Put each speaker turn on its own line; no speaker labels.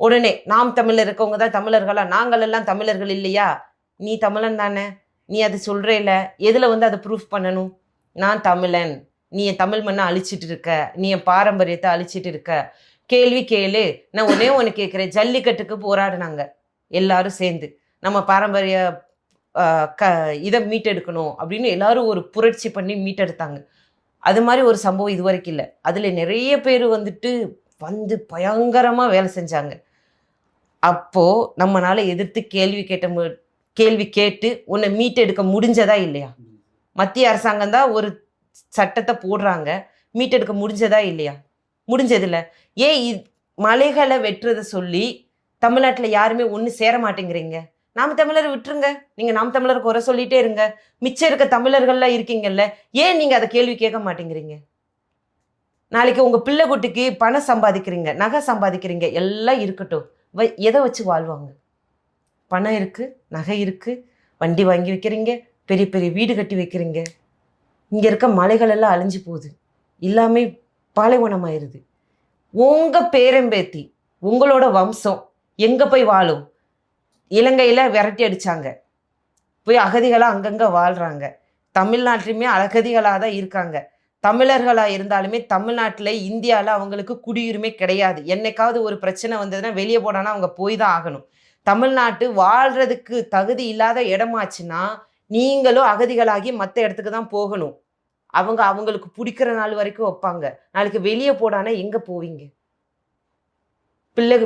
உடனே நாம் தமிழர் இருக்கவங்க தான் தமிழர்களா? நாங்கள் எல்லாம் தமிழர்கள் இல்லையா? நீ தமிழன் தானே, நீ அது சொல்றேல, எதுல வந்து அதை ப்ரூஃப் பண்ணணும்? நான் தமிழன், நீ என் தமிழ் மண்ணை அழிச்சிட்டு இருக்க, நீ என் பாரம்பரியத்தை அழிச்சிட்டு இருக்க. கேள்வி கேளு. நான் ஒன்னே ஒன்று கேட்குறேன். ஜல்லிக்கட்டுக்கு போராடினாங்க எல்லாரும் சேர்ந்து, நம்ம பாரம்பரிய இதை மீட்டெடுக்கணும் அப்படின்னு எல்லாரும் ஒரு புரட்சி பண்ணி மீட்டெடுத்தாங்க. அது மாதிரி ஒரு சம்பவம் இது வரைக்கும் இல்லை. அதில் நிறைய பேர் வந்துட்டு வந்து பயங்கரமாக வேலை செஞ்சாங்க. அப்போ நம்மளால எதிர்த்து கேள்வி கேட்டு உன்னை மீட்டெடுக்க முடிஞ்சதா இல்லையா? மத்திய அரசாங்கம் தான் ஒரு சட்டத்தை போடுறாங்க, மீட்டெடுக்க முடிஞ்சதா இல்லையா? முடிஞ்சதில்ல. ஏன் மலைகளை வெட்டுறதை சொல்லி தமிழ்நாட்டில் யாருமே ஒன்று சேர மாட்டேங்கிறீங்க? நாம் தமிழரை விட்டுருங்க, நீங்கள் நாம் தமிழரை குறை சொல்லிட்டே இருங்க. மிச்சம் இருக்க தமிழர்கள்லாம் இருக்கீங்கல்ல, ஏன் நீங்கள் அதை கேள்வி கேட்க மாட்டேங்கிறீங்க? நாளைக்கு உங்கள் பிள்ளை குட்டிக்கு பணம் சம்பாதிக்கிறீங்க, நகை சம்பாதிக்கிறீங்க, எல்லாம் இருக்கட்டும். எதை வச்சு வாழ்வாங்க? பணம் இருக்குது, நகை இருக்குது, வண்டி வாங்கி வைக்கிறீங்க, பெரிய பெரிய வீடு கட்டி வைக்கிறீங்க. இங்கே இருக்க மலைகள் எல்லாம் அழிஞ்சு போகுது, எல்லாமே பாலைவனமாயிருது. உங்கள் பேரம்பேத்தி, உங்களோட வம்சம் எங்கே போய் வாழும்? இலங்கையில் விரட்டி அடித்தாங்க, போய் அகதிகளாக அங்கங்கே வாழ்கிறாங்க. தமிழ்நாட்டிலுமே அகதிகளாக தான் இருக்காங்க. தமிழர்களாக இருந்தாலுமே தமிழ்நாட்டில், இந்தியாவில் அவங்களுக்கு குடியுரிமை கிடையாது. என்னைக்காவது ஒரு பிரச்சனை வந்ததுன்னா வெளியே போனான்னா அவங்க போய் தான் ஆகணும். தமிழ்நாட்டு வாழ்கிறதுக்கு தகுதி இல்லாத இடமாச்சுன்னா நீங்களும் அகதிகளாகி மற்ற இடத்துக்கு தான் போகணும். அவங்களுக்கு பிடிக்கிற நாள் வரைக்கும் வைப்பாங்க. நாளைக்கு வெளியே போடானா எங்கே போவீங்க? பிள்ளை